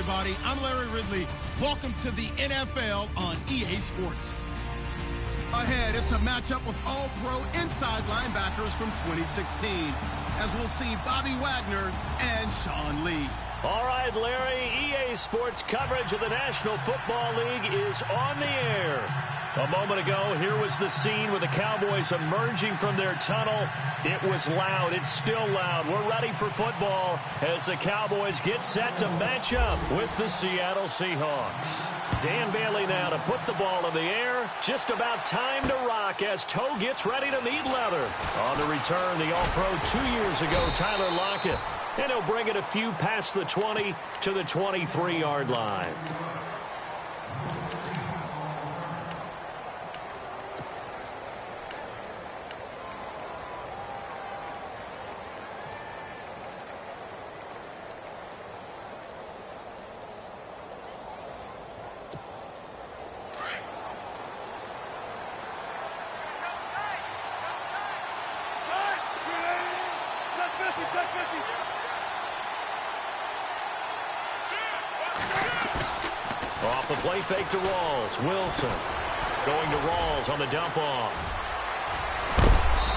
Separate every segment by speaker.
Speaker 1: everybody. I'm Larry Ridley. Welcome to the NFL on EA Sports. Ahead, it's a matchup with all-pro inside linebackers from 2016, as we'll see Bobby Wagner and Sean Lee.
Speaker 2: All right, Larry, EA Sports coverage of the National Football League is on the air. A moment ago, here was the scene with the Cowboys emerging from their tunnel. It was loud. It's still loud. We're ready for football as the Cowboys get set to match up with the Seattle Seahawks. Dan Bailey now to put the ball in the air. Just about time to rock as Toe gets ready to meet leather. On the return, the All-Pro 2 years ago, Tyler Lockett. And he'll bring it a few past the 20 to the 23-yard line. Off the play fake to Rawls. Wilson going to Rawls on the dump off.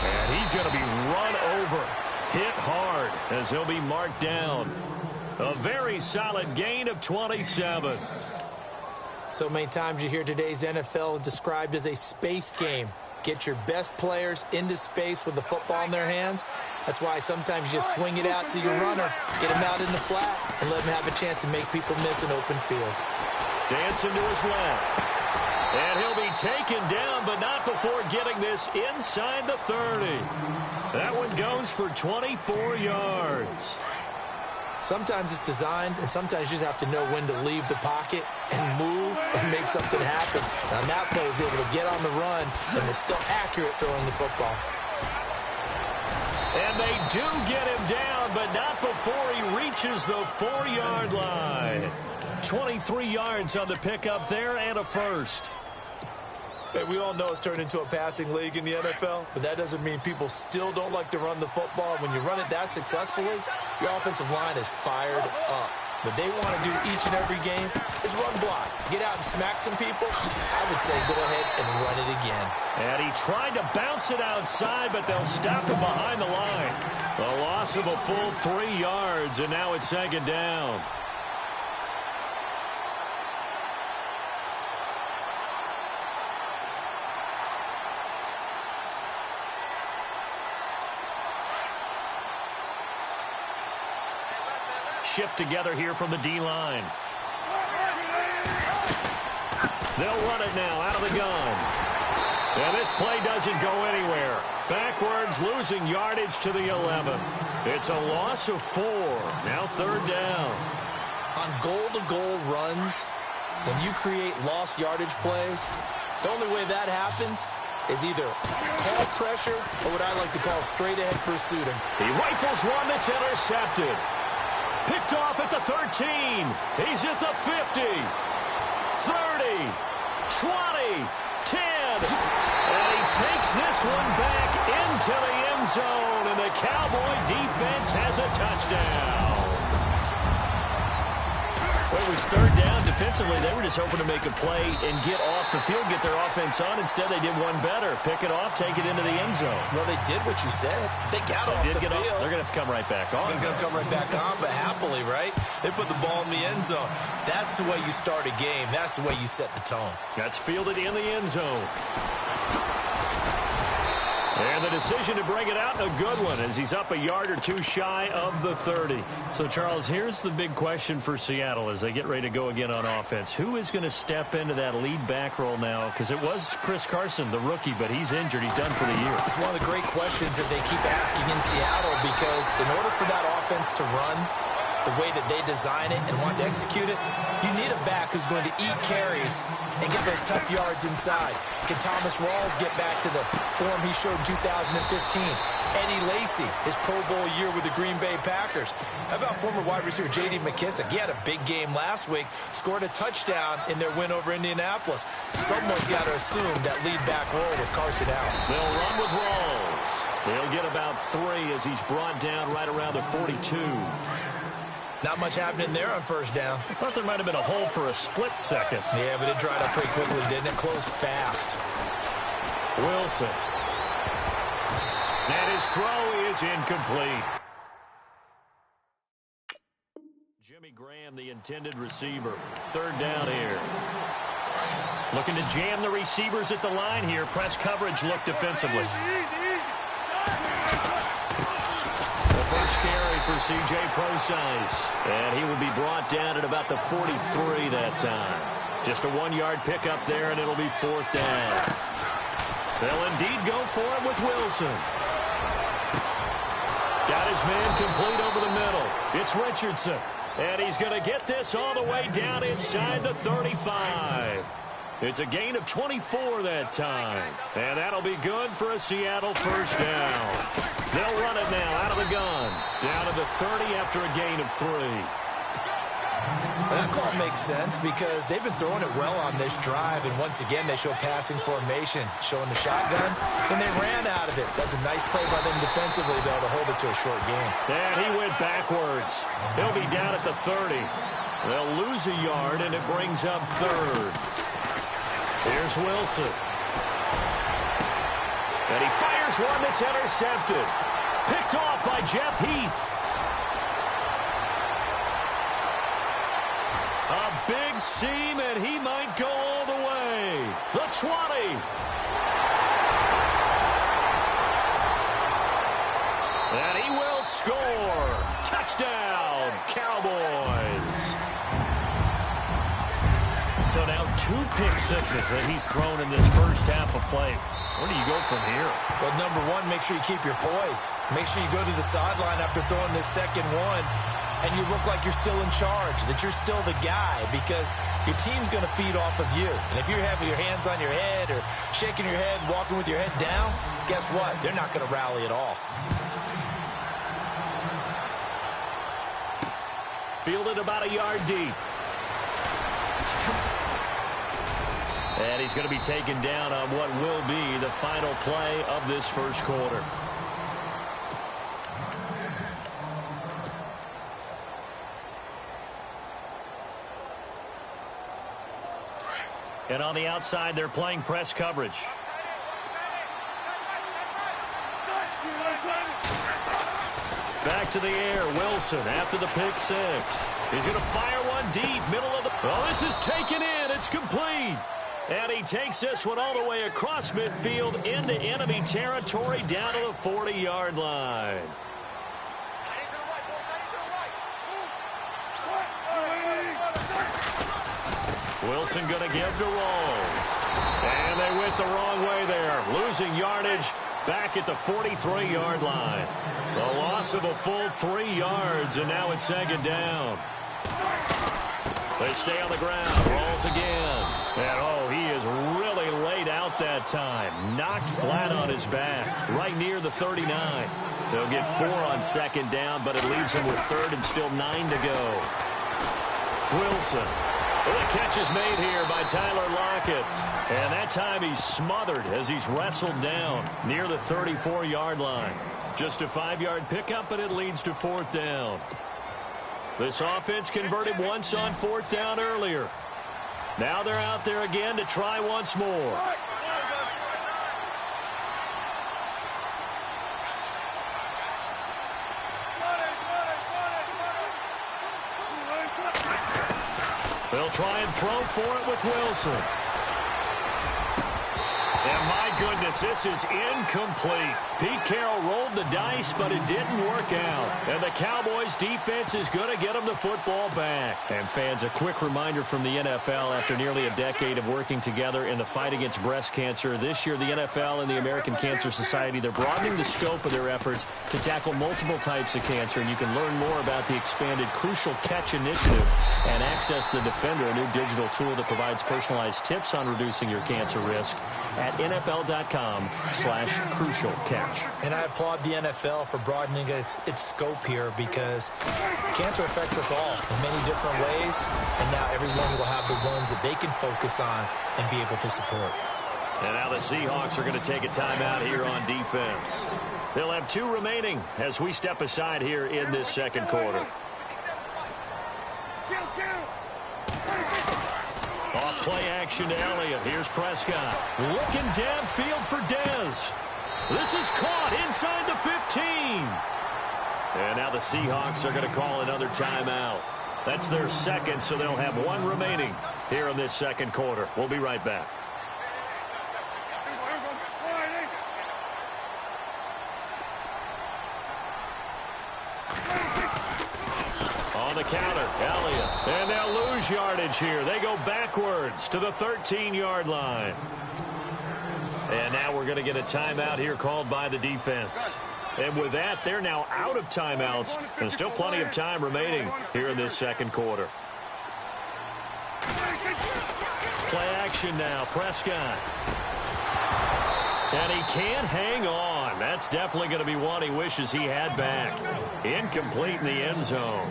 Speaker 2: And he's going to be run over. Hit hard as he'll be marked down. A very solid gain of 27.
Speaker 3: So many times you hear today's NFL described as a space game. Get your best players into space with the football in their hands. That's why sometimes you just swing it out to your runner, get him out in the flat, and let him have a chance to make people miss an open field.
Speaker 2: Dancing to his left. And he'll be taken down, but not before getting this inside the 30. That one goes for 24 yards.
Speaker 3: Sometimes it's designed, and sometimes you just have to know when to leave the pocket and move and make something happen. Now, that play was able to get on the run and was still accurate throwing the football.
Speaker 2: And they do get him down, but not before he reaches the 4-yard line. 23 yards on the pickup there and a first.
Speaker 3: Hey, we all know it's turned into a passing league in the NFL, but that doesn't mean people still don't like to run the football. When you run it that successfully, your offensive line is fired up. What they want to do each and every game is run block. Get out and smack some people. I would say go ahead and run it again.
Speaker 2: And he tried to bounce it outside, but they'll stop him behind the line. A loss of a full 3 yards, and now it's second down. Shift together here from the D-line. They'll run it now out of the gun. And this play doesn't go anywhere. Backwards, losing yardage to the 11. It's a loss of 4. Now third down.
Speaker 3: On goal-to-goal runs, when you create lost yardage plays, the only way that happens is either call pressure or what I like to call straight-ahead pursuit.
Speaker 2: He rifles one that's intercepted. Picked off at the 13. He's at the 50. 30. 20. 10. And he takes this one back into the end zone. And the Cowboy defense has a touchdown. Well, it was third down. Defensively, they were just hoping to make a play and get off the field, get their offense on. Instead, they did one better. Pick it off, take it into the end zone.
Speaker 3: Well, they did what you said. They got off the field.
Speaker 2: They're going to have to come right back on.
Speaker 3: They're going to come right back on, but happily, right? They put the ball in the end zone. That's the way you start a game. That's the way you set the tone.
Speaker 2: That's fielded in the end zone. And the decision to bring it out, a good one, as he's up a yard or two shy of the 30. So, Charles, here's the big question for Seattle as they get ready to go again on offense. Who is going to step into that lead back role now? Because it was Chris Carson, the rookie, but he's injured. He's done for the year.
Speaker 3: It's one of the great questions that they keep asking in Seattle, because in order for that offense to run the way that they design it and want to execute it, you need a back who's going to eat carries and get those tough yards inside. Can Thomas Rawls get back to the form he showed in 2015? Eddie Lacy, his Pro Bowl year with the Green Bay Packers. How about former wide receiver J.D. McKissick? He had a big game last week, scored a touchdown in their win over Indianapolis. Someone's got to assume that lead back role with Carson out.
Speaker 2: They'll run with Rawls. They'll get about 3 as he's brought down right around the 42.
Speaker 3: Not much happening there on first down.
Speaker 2: I thought there might have been a hole for a split second.
Speaker 3: Yeah, but it dried up pretty quickly, didn't it? Closed fast.
Speaker 2: Wilson. And his throw is incomplete. Jimmy Graham, the intended receiver. Third down here. Looking to jam the receivers at the line here. Press coverage look defensively. The first carry for C.J. Procise. And he will be brought down at about the 43 that time. Just a 1-yard pickup there, and it'll be fourth down. They'll indeed go for it with Wilson. Got his man complete over the middle. It's Richardson. And he's going to get this all the way down inside the 35. It's a gain of 24 that time. And that'll be good for a Seattle first down. They'll run it now out of the gun. Down to the 30 after a gain of 3.
Speaker 3: That call makes sense because they've been throwing it well on this drive, and once again they show passing formation, showing the shotgun, and they ran out of it. That's a nice play by them defensively, though, to hold it to a short game.
Speaker 2: And he went backwards. He'll be down at the 30. They'll lose a yard, and it brings up third. Here's Wilson. And he fires one that's intercepted. Picked off by Jeff Heath. A big seam, and he might go all the way. The 20. And he will score. Touchdown, Cowboys. So now 2 pick-sixes that he's thrown in this first half of play. Where do you go from here?
Speaker 3: Well, number one, make sure you keep your poise. Make sure you go to the sideline after throwing this second one, and you look like you're still in charge, that you're still the guy, because your team's going to feed off of you. And if you're having your hands on your head or shaking your head, walking with your head down, guess what? They're not going to rally at all.
Speaker 2: Fielded about a yard deep. And he's going to be taken down on what will be the final play of this first quarter. And on the outside, they're playing press coverage. Back to the air, Wilson after the pick six. He's going to fire one deep, middle of the... Oh, this is taken in. It's complete. And he takes this one all the way across midfield into enemy territory down to the 40-yard line. Wilson going to give to Rolls. And they went the wrong way there. Losing yardage back at the 43-yard line. The loss of a full 3 yards, and now it's second down. They stay on the ground. Rolls again. And, oh, he is really laid out that time. Knocked flat on his back, right near the 39. They'll get 4 on second down, but it leaves him with third and still 9 to go. Wilson. Well, the catch is made here by Tyler Lockett. And that time he's smothered as he's wrestled down near the 34-yard line. Just a 5-yard pickup, but it leads to fourth down. This offense converted once on fourth down earlier. Now they're out there again to try once more. They'll try and throw for it with Wilson. And my goodness, this is incomplete. Pete Carroll rolled the dice, but it didn't work out. And the Cowboys defense is going to get them the football back. And fans, a quick reminder from the NFL, after nearly a decade of working together in the fight against breast cancer, this year the NFL and the American Cancer Society, they're broadening the scope of their efforts to tackle multiple types of cancer. And you can learn more about the expanded Crucial Catch initiative and access the Defender, a new digital tool that provides personalized tips on reducing your cancer risk at NFL.com/crucial catch.
Speaker 3: And I applaud the NFL for broadening its scope here, because cancer affects us all in many different ways, and now everyone will have the ones that they can focus on and be able to support.
Speaker 2: And now the Seahawks are going to take a timeout here on defense. They'll have 2 remaining as we step aside here in this second quarter. Off play action to Elliott. Here's Prescott. Looking downfield for Dez. This is caught inside the 15. And now the Seahawks are going to call another timeout. That's their second, so they'll have one remaining here in this second quarter. We'll be right back. On the counter, Elliott. And they'll lose yardage here. They go backwards to the 13-yard line. And now we're going to get a timeout here called by the defense. And with that, they're now out of timeouts. There's still plenty of time remaining here in this second quarter. Play action now, Prescott. And he can't hang on. That's definitely going to be one he wishes he had back. Incomplete in the end zone.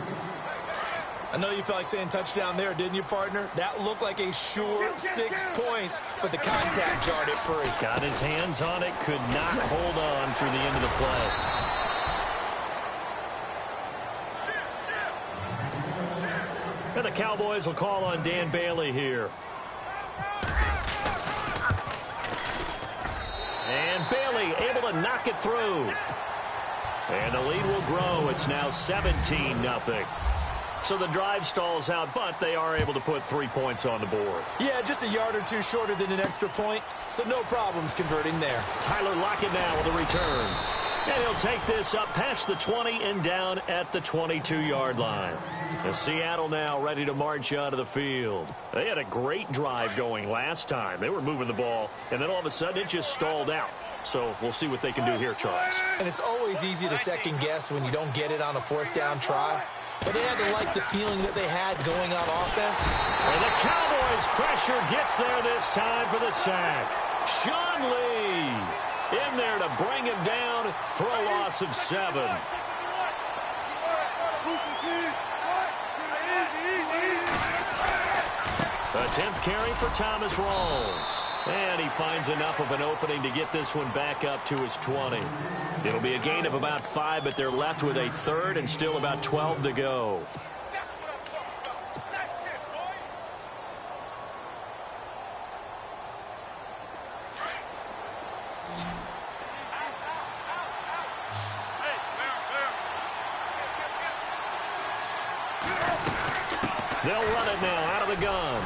Speaker 3: I know you felt like saying touchdown there, didn't you, partner? That looked like a sure 6 points, but the contact jarred it free.
Speaker 2: Got his hands on it, could not hold on through the end of the play. And the Cowboys will call on Dan Bailey here. And Bailey able to knock it through. And the lead will grow. It's now 17-0. So the drive stalls out, but they are able to put 3 points on the board.
Speaker 3: Yeah, just a yard or two shorter than an extra point, so no problems converting there.
Speaker 2: Tyler Lockett now with a return. And he'll take this up past the 20 and down at the 22-yard line. And Seattle now ready to march out of the field. They had a great drive going last time. They were moving the ball, and then all of a sudden it just stalled out. So we'll see what they can do here, Charles.
Speaker 3: And it's always easy to second guess when you don't get it on a fourth down try. But they had to like the feeling that they had going on offense.
Speaker 2: And the Cowboys' pressure gets there this time for the sack. Sean Lee in there to bring him down for a loss of 7. The 10th carry for Thomas Rawls. And he finds enough of an opening to get this one back up to his 20. It'll be a gain of about 5, but they're left with a third and still about 12 to go. They'll run it now out of the gun.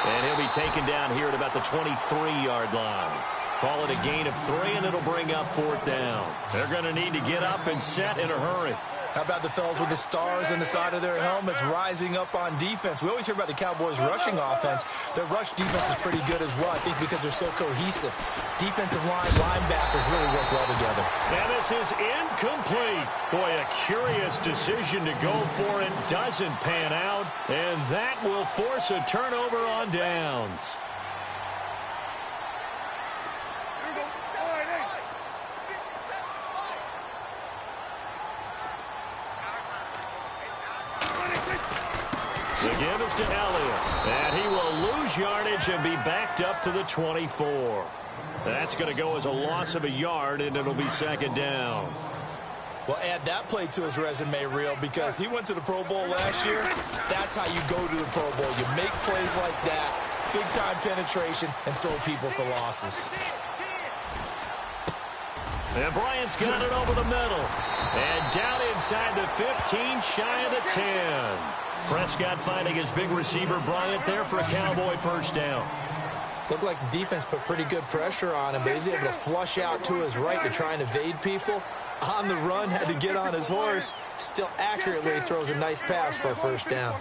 Speaker 2: And he'll be taken down here at about the 23-yard line. Call it a gain of 3, and it'll bring up 4th down. They're going to need to get up and set in a hurry.
Speaker 3: How about the fellas with the stars on the side of their helmets rising up on defense? We always hear about the Cowboys' rushing offense. Their rush defense is pretty good as well, I think, because they're so cohesive. Defensive line, linebackers really work well together.
Speaker 2: And this is incomplete. Boy, a curious decision to go for it. Doesn't pan out, and that will force a turnover on downs. The give is to Elliott, and he will lose yardage and be backed up to the 24. That's going to go as a loss of a yard, and it'll be 2nd down.
Speaker 3: Well, add that play to his resume reel because he went to the Pro Bowl last year. That's how you go to the Pro Bowl. You make plays like that, big-time penetration, and throw people for losses.
Speaker 2: And Bryant's got it over the middle. And down inside the 15, shy of the 10. Prescott finding his big receiver, Bryant, there for a Cowboy first down.
Speaker 3: Looked like the defense put pretty good pressure on him, but he's able to flush out to his right to try and evade people. On the run, had to get on his horse. Still accurately throws a nice pass for a first down.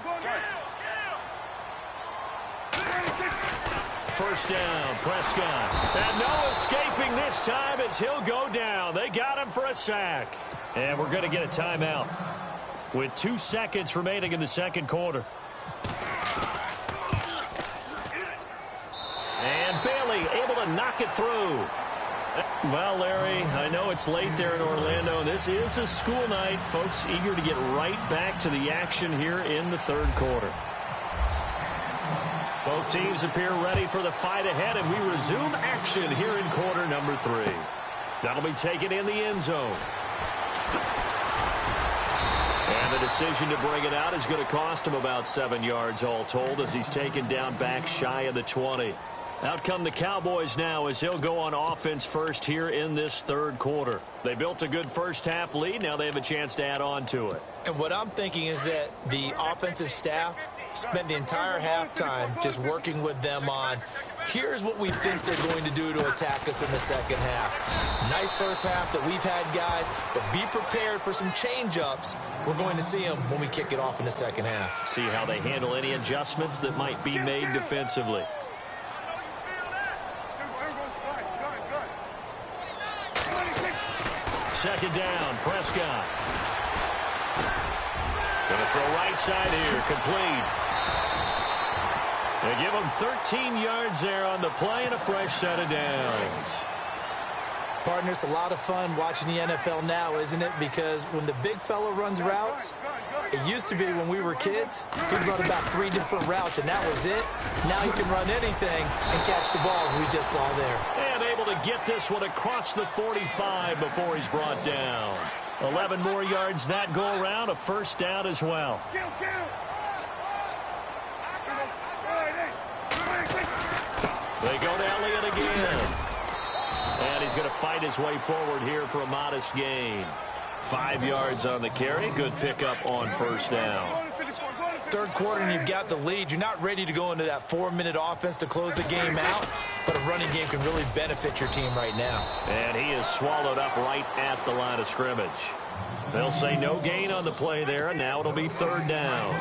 Speaker 2: First down, Prescott. And no escaping this time as he'll go down. They got him for a sack. And we're going to get a timeout with 2 seconds remaining in the second quarter. And Bailey able to knock it through. Well, Larry, I know it's late there in Orlando. This is a school night. Folks eager to get right back to the action here in the third quarter. Both teams appear ready for the fight ahead, and we resume action here in quarter number 3. That'll be taken in the end zone. And And the decision to bring it out is going to cost him about 7 yards all told as he's taken down back shy of the 20. Out come the Cowboys now as he'll go on offense first here in this third quarter. They built a good first half lead. Now they have a chance to add on to it.
Speaker 3: And what I'm thinking is that the offensive staff spent the entire halftime just working with them on, here's what we think they're going to do to attack us in the second half. Nice first half that we've had, guys, but be prepared for some change-ups. We're going to see them when we kick it off in the second half.
Speaker 2: See how they handle any adjustments that might be made defensively. Second down, Prescott. Going to throw right side here, complete. They give him 13 yards there on the play and a fresh set of downs.
Speaker 3: Partner, it's a lot of fun watching the NFL now, isn't it? Because when the big fella runs routes, it used to be when we were kids, he'd run about 3 different routes, and that was it. Now he can run anything and catch the balls we just saw there.
Speaker 2: And able to get this one across the 45 before he's brought down. 11 more yards that go around, a first down as well. They go to Elliott again. And he's going to fight his way forward here for a modest gain. 5 yards on the carry. Good pickup on first down.
Speaker 3: Third quarter and you've got the lead. You're not ready to go into that 4-minute offense to close the game out, but a running game can really benefit your team right now.
Speaker 2: And he is swallowed up right at the line of scrimmage. They'll say no gain on the play there, and now it'll be third down.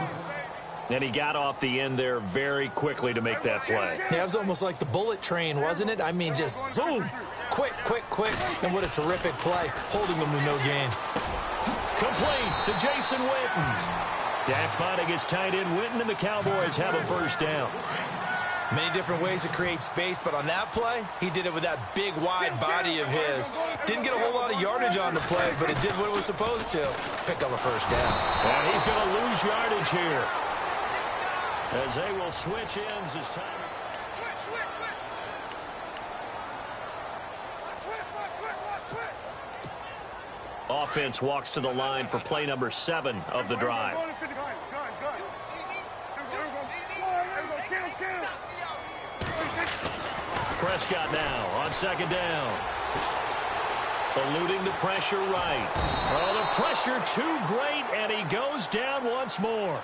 Speaker 2: And he got off the end there very quickly to make that play.
Speaker 3: Yeah, it was almost like the bullet train, wasn't it? I mean, just zoom. Quick, quick, quick. And what a terrific play, holding them to no gain.
Speaker 2: Complete to Jason Witten. Dak finding his tight end Witten, and the Cowboys have a first down.
Speaker 3: Many different ways to create space, but on that play, he did it with that big, wide body of his. Didn't get a whole lot of yardage on the play, but it did what it was supposed to. Pick up a first down.
Speaker 2: And he's going to lose yardage here, as they will switch ends as time. Offense walks to the line for play number 7 of the drive. Prescott now on second down. Eluding the pressure right. Oh, the pressure too great, and he goes down once more.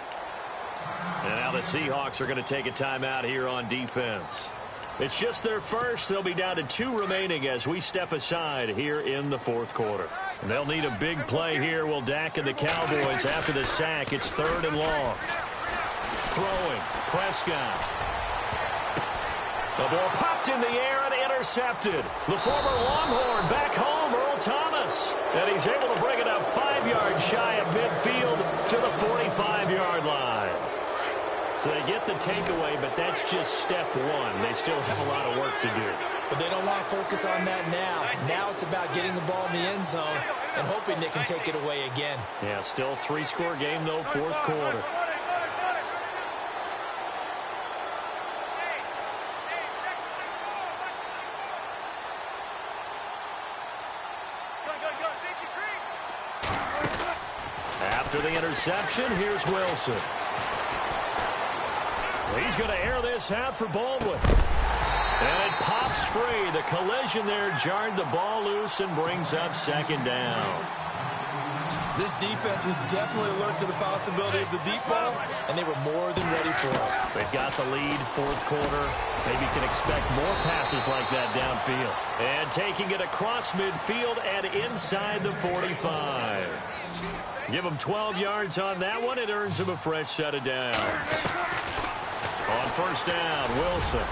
Speaker 2: And now the Seahawks are going to take a timeout here on defense. It's just their first. They'll be down to 2 remaining as we step aside here in the fourth quarter. And they'll need a big play here. Will Dak and the Cowboys after the sack. It's third and long. Throwing. Prescott. The ball popped in the air and intercepted. The former Longhorn back home, Earl Thomas. And he's able to bring it up 5 yards shy of midfield to the 45-yard line. So they get the takeaway, but that's just step 1. They still have a lot of work to do.
Speaker 3: But they don't want to focus on that now. Now it's about getting the ball in the end zone and hoping they can take it away again.
Speaker 2: Yeah, still 3-score game, though, fourth quarter. After the interception, here's Wilson. He's going to air this out for Baldwin. And it pops free. The collision there jarred the ball loose and brings up second down.
Speaker 3: This defense was definitely alert to the possibility of the deep ball, and they were more than ready for it.
Speaker 2: They've got the lead, fourth quarter. Maybe can expect more passes like that downfield. And taking it across midfield and inside the 45. Give him 12 yards on that one. It earns him a fresh set of downs. On first down, Wilson.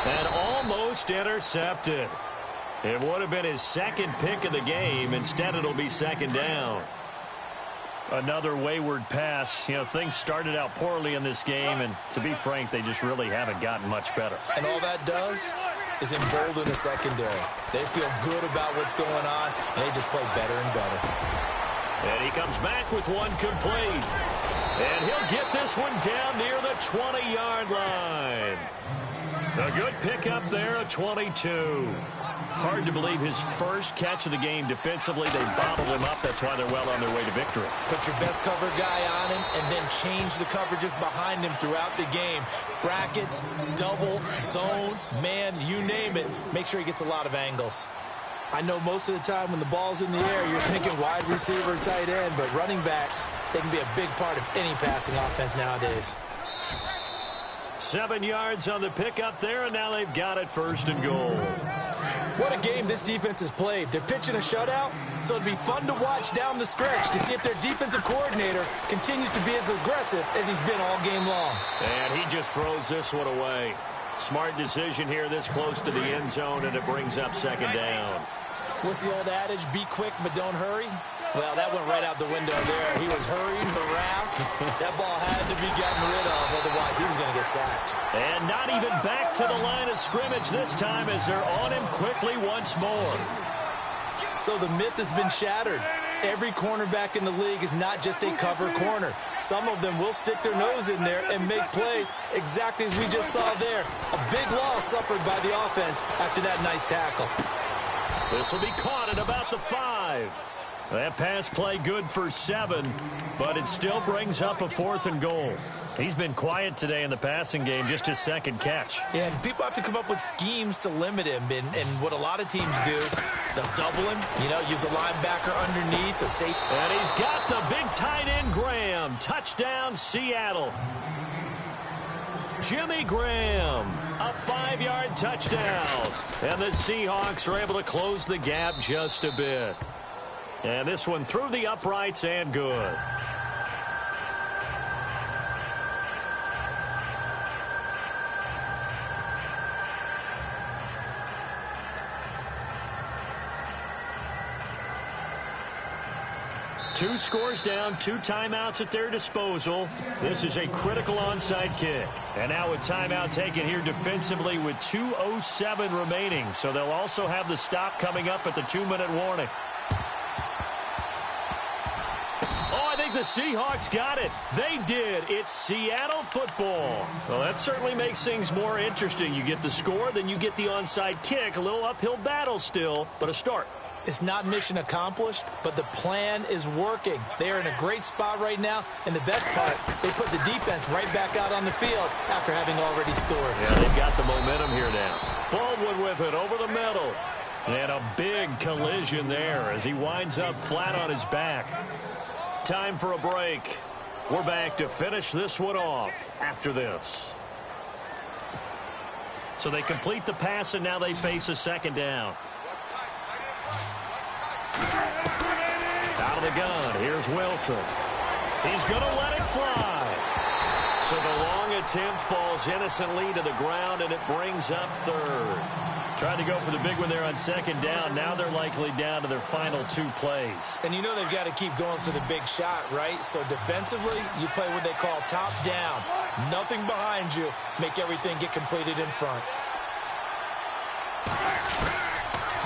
Speaker 2: And almost intercepted. It would have been his second pick of the game. Instead, it'll be second down. Another wayward pass. You know, things started out poorly in this game, and to be frank, they just really haven't gotten much better.
Speaker 3: And all that does is embolden the secondary. They feel good about what's going on, and they just play better and better.
Speaker 2: And he comes back with one complete. And he'll get this one down near the 20-yard line. A good pickup there, a 22. Hard to believe his first catch of the game defensively. They bottled him up. That's why they're well on their way to victory.
Speaker 3: Put your best cover guy on him and then change the coverages behind him throughout the game. Brackets, double, zone, man, you name it. Make sure he gets a lot of angles. I know most of the time when the ball's in the air, you're thinking wide receiver, tight end, but running backs, they can be a big part of any passing offense nowadays.
Speaker 2: 7 yards on the pickup there, and now they've got it 1st and goal.
Speaker 3: What a game this defense has played. They're pitching a shutout, so it'd be fun to watch down the stretch to see if their defensive coordinator continues to be as aggressive as he's been all game long.
Speaker 2: And he just throws this one away. Smart decision here this close to the end zone, and it brings up 2nd down.
Speaker 3: What's the old adage, be quick but don't hurry? Well, that went right out the window there. He was hurried, harassed. That ball had to be gotten rid of, otherwise he was going to get sacked.
Speaker 2: And not even back to the line of scrimmage this time as they're on him quickly once more.
Speaker 3: So the myth has been shattered. Every cornerback in the league is not just a cover corner. Some of them will stick their nose in there and make plays exactly as we just saw there. A big loss suffered by the offense after that nice tackle.
Speaker 2: This will be caught at about the 5. That pass play good for 7, but it still brings up a 4th and goal. He's been quiet today in the passing game, just his 2nd catch.
Speaker 3: Yeah, and people have to come up with schemes to limit him, and what a lot of teams do, they'll double him, use a linebacker underneath, a safety.
Speaker 2: And he's got the big tight end, Graham. Touchdown, Seattle. Jimmy Graham, a 5-yard touchdown. And the Seahawks are able to close the gap just a bit. And this one through the uprights and good. Two scores down, 2 timeouts at their disposal. This is a critical onside kick. And now a timeout taken here defensively with 2:07 remaining. So they'll also have the stop coming up at the 2-minute warning. Oh, I think the Seahawks got it. They did. It's Seattle football. Well, that certainly makes things more interesting. You get the score, then you get the onside kick. A little uphill battle still, but a start.
Speaker 3: It's not mission accomplished, but the plan is working. They are in a great spot right now, and the best part, they put the defense right back out on the field after having already scored.
Speaker 2: Yeah, they've got the momentum here now. Baldwin with it over the middle. And a big collision there as he winds up flat on his back. Time for a break. We're back to finish this one off after this. So they complete the pass, and now they face a 2nd down. Out of the gun, here's Wilson. He's going to let it fly. So the long attempt falls innocently to the ground, and it brings up 3rd. Tried to go for the big one there on 2nd down. Now they're likely down to their final 2 plays.
Speaker 3: And you know they've got to keep going for the big shot, right? So defensively, you play what they call top down. Nothing behind you. Make everything get completed in front.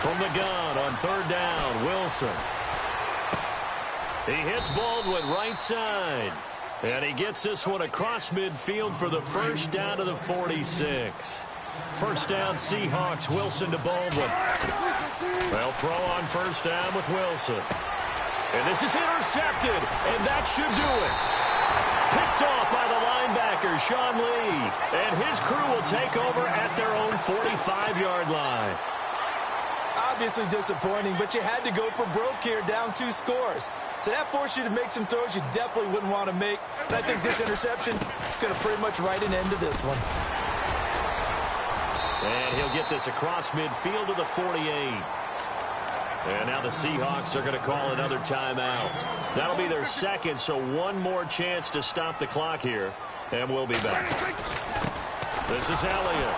Speaker 2: From the gun on 3rd down, Wilson. He hits Baldwin right side. And he gets this one across midfield for the 1st down to the 46. 1st down, Seahawks. Wilson to Baldwin. They'll throw on 1st down with Wilson. And this is intercepted, and that should do it. Picked off by the linebacker, Sean Lee. And his crew will take over at their own 45-yard line.
Speaker 3: Obviously disappointing, but you had to go for broke here, down 2 scores. So that forced you to make some throws you definitely wouldn't want to make. And I think this interception is going to pretty much write an end to this one.
Speaker 2: And he'll get this across midfield to the 48. And now the Seahawks are going to call another timeout. That'll be their 2nd, so one more chance to stop the clock here. And we'll be back. This is Elliott.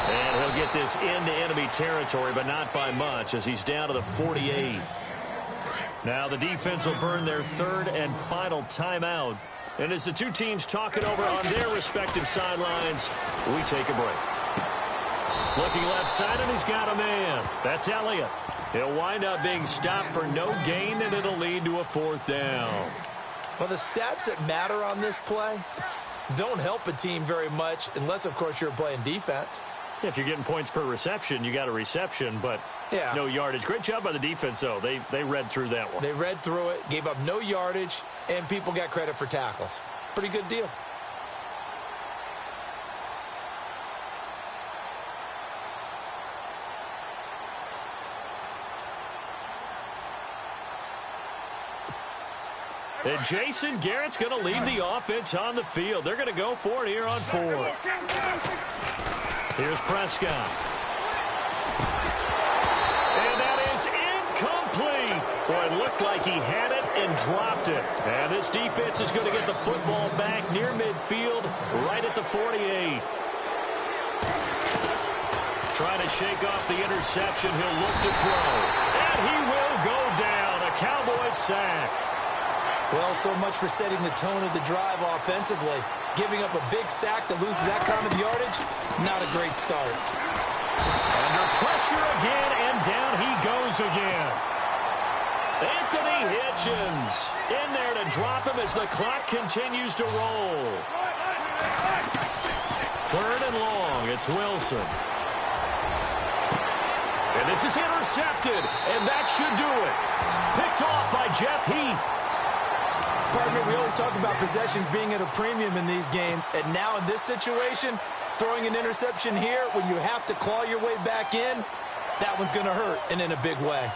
Speaker 2: And he'll get this into enemy territory, but not by much as he's down to the 48. Now the defense will burn their 3rd and final timeout. And as the 2 teams talk it over on their respective sidelines, we take a break. Looking left side, and he's got a man. That's Elliott. He'll wind up being stopped for no gain, and it'll lead to a 4th down.
Speaker 3: Well, the stats that matter on this play don't help a team very much unless, of course, you're playing defense.
Speaker 2: If you're getting points per reception, you got a reception, but no yardage. Great job by the defense, though. They read through that one.
Speaker 3: They read through it, gave up no yardage, and people got credit for tackles. Pretty good deal.
Speaker 2: And Jason Garrett's going to lead the offense on the field. They're going to go for it here on 4th. Here's Prescott. And that is incomplete. Boy, it looked like he had it and dropped it. And this defense is going to get the football back near midfield, right at the 48. Trying to shake off the interception. He'll look to throw. And he will go down. A Cowboys sack.
Speaker 3: Well, so much for setting the tone of the drive offensively. Giving up a big sack that loses that kind of yardage, not a great start.
Speaker 2: Under pressure again, and down he goes again. Anthony Hitchens in there to drop him as the clock continues to roll. 3rd and long, it's Wilson. And this is intercepted, and that should do it. Picked off by Jeff Heath.
Speaker 3: Partner, we always talk about possessions being at a premium in these games, and now in this situation, throwing an interception here when you have to claw your way back in, that one's going to hurt, and in a big way.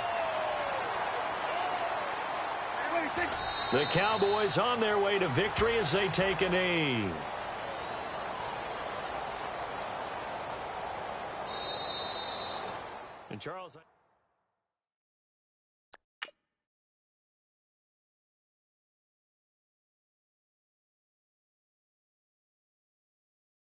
Speaker 2: The Cowboys on their way to victory as they take a knee. And Charles...